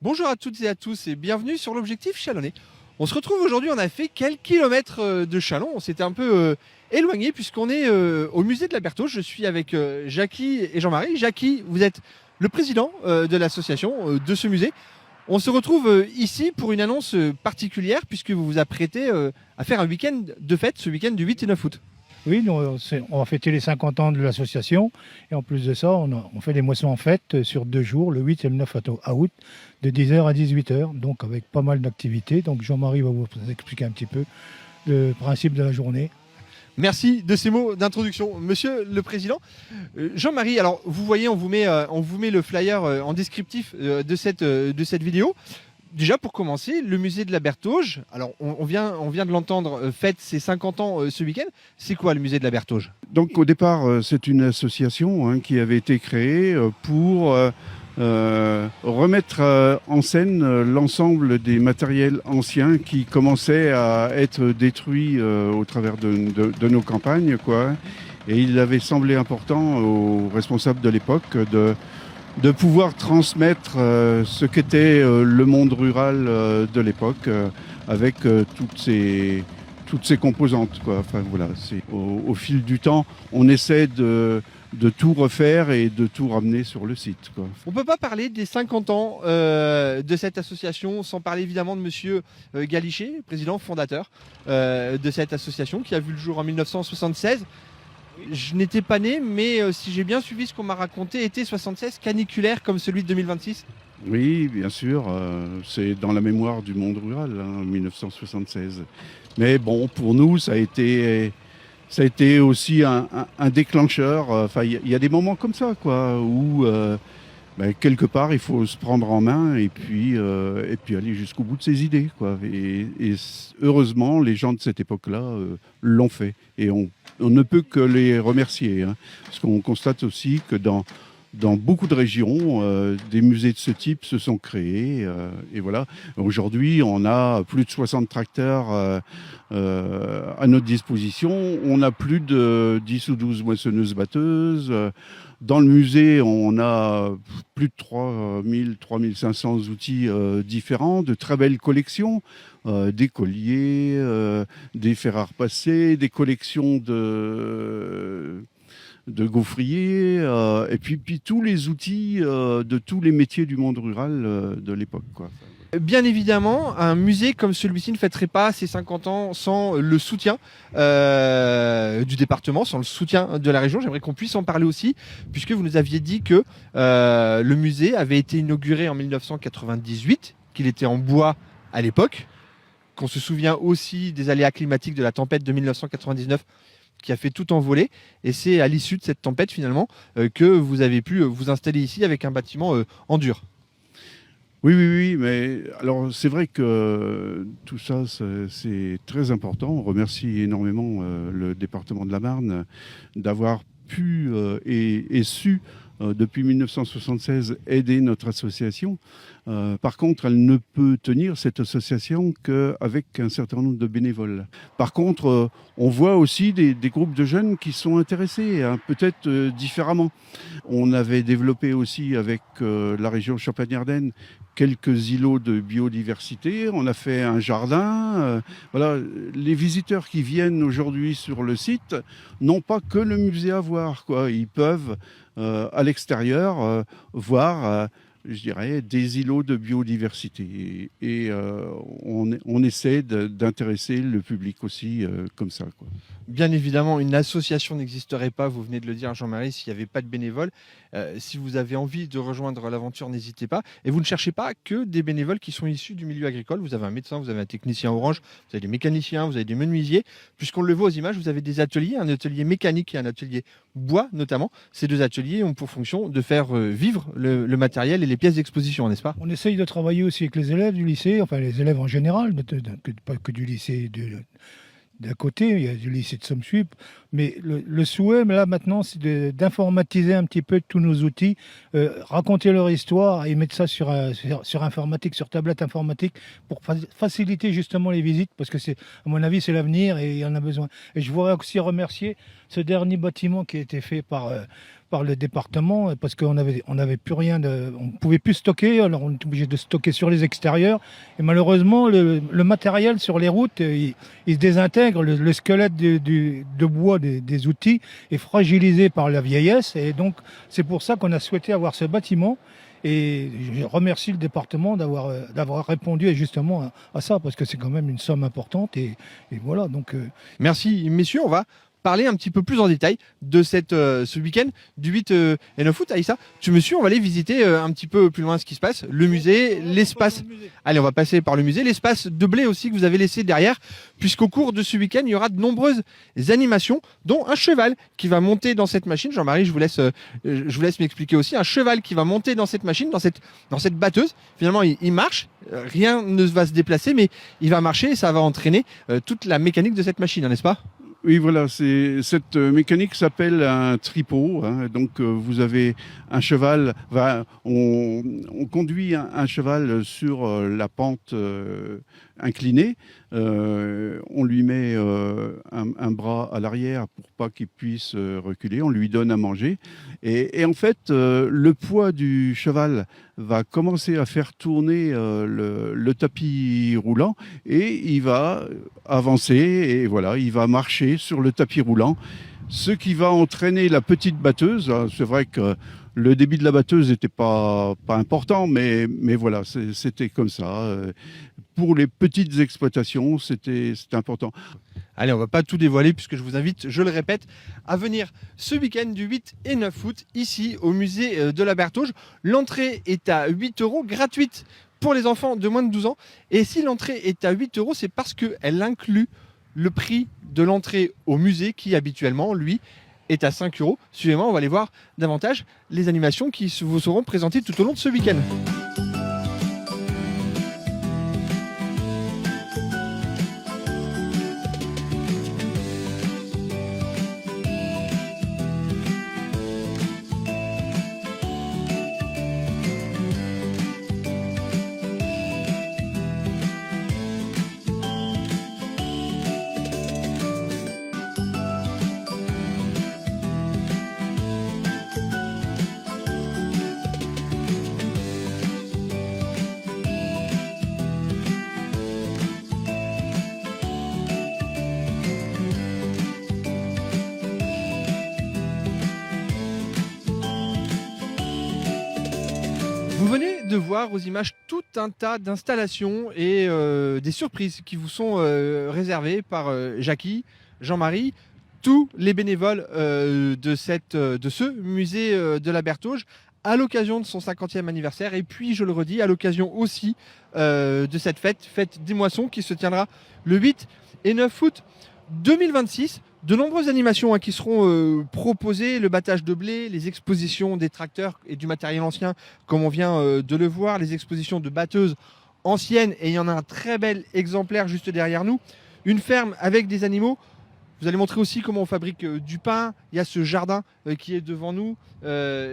Bonjour à toutes et à tous et bienvenue sur l'Objectif Chalonnais. On se retrouve aujourd'hui, on a fait quelques kilomètres de Châlons, on s'était un peu éloigné puisqu'on est au musée de la Bertauge. Je suis avec Jackie et Jean-Marie. Jackie, vous êtes le président de l'association de ce musée. On se retrouve ici pour une annonce particulière puisque vous vous apprêtez à faire un week-end de fête, ce week-end du 8 et 9 août. Oui, on va fêter les 50 ans de l'association. Et en plus de ça, on fait des moissons en fête sur 2 jours, le 8 et le 9 août, de 10h à 18h, donc avec pas mal d'activités. Donc Jean-Marie va vous expliquer un petit peu le principe de la journée. Merci de ces mots d'introduction, Monsieur le Président. Jean-Marie, alors vous voyez, on vous met le flyer en descriptif de cette vidéo. Déjà pour commencer, le musée de la Bertauge, alors on vient de l'entendre, fête ses 50 ans ce week-end. C'est quoi le musée de la Bertauge? Donc au départ, c'est une association qui avait été créée pour remettre en scène l'ensemble des matériels anciens qui commençaient à être détruits au travers de nos campagnes, quoi. Et il avait semblé important aux responsables de l'époque de pouvoir transmettre ce qu'était le monde rural de l'époque avec toutes ces composantes, quoi. Enfin voilà, c'est au fil du temps, on essaie de tout refaire et de tout ramener sur le site, quoi. On ne peut pas parler des 50 ans de cette association sans parler évidemment de Monsieur Galichet, président fondateur de cette association qui a vu le jour en 1976. Je n'étais pas né, mais si j'ai bien suivi ce qu'on m'a raconté, été 76 caniculaire comme celui de 2026. Oui, bien sûr, c'est dans la mémoire du monde rural, 1976. Mais bon, pour nous, ça a été aussi un déclencheur. Enfin, il y a des moments comme ça, quoi, où quelque part, il faut se prendre en main et puis aller jusqu'au bout de ses idées, quoi. Et heureusement, les gens de cette époque-là l'ont fait. Et on ne peut que les remercier, hein, parce qu'on constate aussi que dans beaucoup de régions, des musées de ce type se sont créés. Et voilà. Aujourd'hui, on a plus de 60 tracteurs à notre disposition. On a plus de 10 ou 12 moissonneuses-batteuses. Dans le musée, on a plus de 3500 outils différents, de très belles collections, des colliers, des fers à repasser, des collections de gaufriers, et puis tous les outils de tous les métiers du monde rural de l'époque, quoi. Bien évidemment, un musée comme celui-ci ne fêterait pas ses 50 ans sans le soutien du département, sans le soutien de la région. J'aimerais qu'on puisse en parler aussi, puisque vous nous aviez dit que le musée avait été inauguré en 1998, qu'il était en bois à l'époque, qu'on se souvient aussi des aléas climatiques de la tempête de 1999 qui a fait tout envoler. Et c'est à l'issue de cette tempête, finalement, que vous avez pu vous installer ici avec un bâtiment en dur. Oui, oui, oui, mais alors c'est vrai que tout ça, c'est très important. On remercie énormément le département de la Marne d'avoir pu et su, depuis 1976, aider notre association. Par contre, elle ne peut tenir, cette association, qu'avec un certain nombre de bénévoles. Par contre, on voit aussi des groupes de jeunes qui sont intéressés, hein, peut-être différemment. On avait développé aussi avec la région Champagne-Ardenne quelques îlots de biodiversité, on a fait un jardin. Voilà, les visiteurs qui viennent aujourd'hui sur le site n'ont pas que le musée à voir, quoi. Ils peuvent, à l'extérieur, voir, je dirais, des îlots de biodiversité. Et on essaie d'intéresser le public aussi comme ça, quoi. Bien évidemment, une association n'existerait pas, vous venez de le dire Jean-Marie, s'il n'y avait pas de bénévoles. Si vous avez envie de rejoindre l'aventure, n'hésitez pas. Et vous ne cherchez pas que des bénévoles qui sont issus du milieu agricole. Vous avez un médecin, vous avez un technicien orange, vous avez des mécaniciens, vous avez des menuisiers. Puisqu'on le voit aux images, vous avez des ateliers, un atelier mécanique et un atelier bois notamment. Ces deux ateliers ont pour fonction de faire vivre le matériel et les pièces d'exposition, n'est-ce pas? On essaye de travailler aussi avec les élèves du lycée, enfin les élèves en général, pas que du lycée d'à côté, il y a du lycée de Somsup, mais le souhait là maintenant c'est d'informatiser un petit peu tous nos outils, raconter leur histoire et mettre ça sur informatique, sur tablette informatique pour faciliter justement les visites parce que c'est, à mon avis, c'est l'avenir et il y en a besoin. Et je voudrais aussi remercier ce dernier bâtiment qui a été fait par le département parce qu'on avait plus rien, on pouvait plus stocker, alors on était obligé de stocker sur les extérieurs. Et malheureusement, le matériel sur les routes, il se désintègre. Le squelette de bois des outils est fragilisé par la vieillesse. Et donc, c'est pour ça qu'on a souhaité avoir ce bâtiment. Et je remercie le département d'avoir répondu justement à ça, parce que c'est quand même une somme importante. Et voilà, donc... Merci, messieurs. On va parler un petit peu plus en détail de ce week-end du 8 et 9 août. Aïssa, tu me suis, on va aller visiter un petit peu plus loin ce qui se passe. Le musée, l'espace. Allez, on va passer par le musée. L'espace de blé aussi que vous avez laissé derrière, puisqu'au cours de ce week-end, il y aura de nombreuses animations, dont un cheval qui va monter dans cette machine. Jean-Marie, je vous laisse m'expliquer aussi. Un cheval qui va monter dans cette machine, dans cette batteuse. Finalement, il marche. Rien ne va se déplacer, mais il va marcher et ça va entraîner toute la mécanique de cette machine, n'est-ce pas ? Oui, voilà, cette mécanique s'appelle un tripot. Hein, donc, vous avez un cheval, on conduit un cheval sur la pente inclinée. On lui met un bras à l'arrière pour pas qu'il puisse reculer. On lui donne à manger. Et en fait, le poids du cheval va commencer à faire tourner le tapis roulant et il va avancer et voilà, il va marcher sur le tapis roulant, ce qui va entraîner la petite batteuse. C'est vrai que le débit de la batteuse n'était pas important, mais voilà, c'était comme ça. Pour les petites exploitations, c'était important. Allez, on ne va pas tout dévoiler puisque je vous invite, je le répète, à venir ce week-end du 8 et 9 août ici au musée de la Bertauge. L'entrée est à 8 €, gratuite pour les enfants de moins de 12 ans. Et si l'entrée est à 8 €, c'est parce qu'elle inclut le prix de l'entrée au musée qui habituellement, lui, est à 5 €. Suivez-moi, on va aller voir davantage les animations qui vous seront présentées tout au long de ce week-end. Vous venez de voir aux images tout un tas d'installations et des surprises qui vous sont réservées par Jackie, Jean-Marie, tous les bénévoles de ce musée de la Bertauge à l'occasion de son 50e anniversaire et puis, je le redis, à l'occasion aussi de cette fête des moissons qui se tiendra le 8 et 9 août 2026. De nombreuses animations qui seront proposées, le battage de blé, les expositions des tracteurs et du matériel ancien, comme on vient de le voir, les expositions de batteuses anciennes, et il y en a un très bel exemplaire juste derrière nous, une ferme avec des animaux. Vous allez montrer aussi comment on fabrique du pain. Il y a ce jardin qui est devant nous,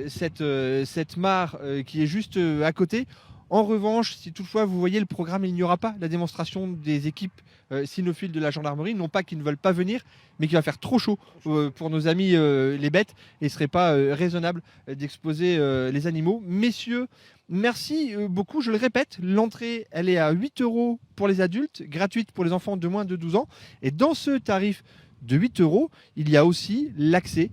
cette mare qui est juste à côté. En revanche, si toutefois vous voyez le programme, il n'y aura pas la démonstration des équipes cynophiles de la gendarmerie, non pas qu'ils ne veulent pas venir, mais qu'il va faire trop chaud pour nos amis les bêtes, et il ne serait pas raisonnable d'exposer les animaux. Messieurs, merci beaucoup, je le répète, l'entrée elle est à 8 € pour les adultes, gratuite pour les enfants de moins de 12 ans, et dans ce tarif de 8 €, il y a aussi l'accès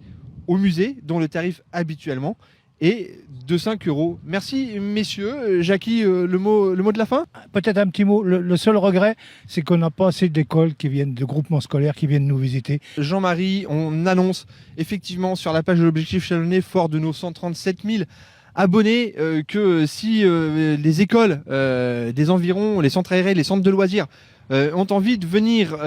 au musée, dont le tarif habituellement et de 5 €. Merci messieurs. Jackie, le mot de la fin ? Peut-être un petit mot. Le seul regret, c'est qu'on n'a pas assez d'écoles qui viennent, de groupements scolaires qui viennent nous visiter. Jean-Marie, on annonce effectivement sur la page de l'Objectif Chalonnais, fort de nos 137 000 abonnés, que si les écoles des environs, les centres aérés, les centres de loisirs ont envie de venir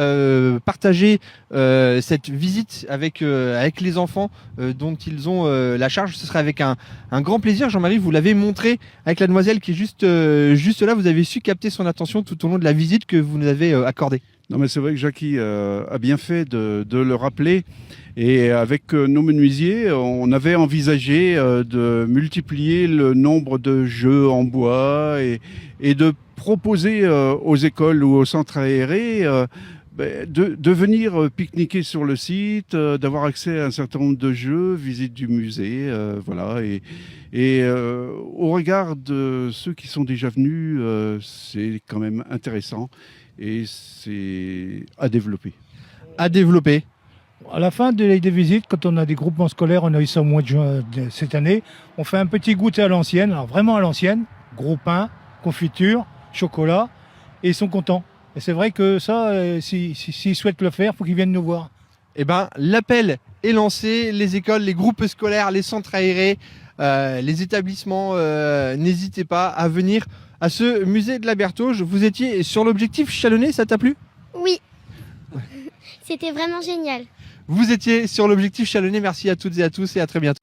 partager cette visite avec les enfants dont ils ont la charge, ce serait avec un grand plaisir. Jean-Marie, vous l'avez montré avec la demoiselle qui est juste là, vous avez su capter son attention tout au long de la visite que vous nous avez accordée. Non, mais c'est vrai que Jackie a bien fait de le rappeler. Et avec nos menuisiers, on avait envisagé de multiplier le nombre de jeux en bois et de proposer aux écoles ou aux centres aérés de venir pique-niquer sur le site, d'avoir accès à un certain nombre de jeux, visite du musée, voilà. Et au regard de ceux qui sont déjà venus, c'est quand même intéressant et c'est à développer. À développer. À la fin des visites, quand on a des groupements scolaires, on a eu ça au mois de juin cette année, on fait un petit goûter à l'ancienne, alors vraiment à l'ancienne, gros pain, confiture, chocolat, et ils sont contents. Et c'est vrai que ça, s'ils souhaitent le faire, il faut qu'ils viennent nous voir. Eh ben, l'appel est lancé. Les écoles, les groupes scolaires, les centres aérés, les établissements, n'hésitez pas à venir à ce musée de la Bertauge. Vous étiez sur l'objectif Chalonnais, ça t'a plu? Oui, c'était vraiment génial. Vous étiez sur l'objectif Chalonnais. Merci à toutes et à tous et à très bientôt.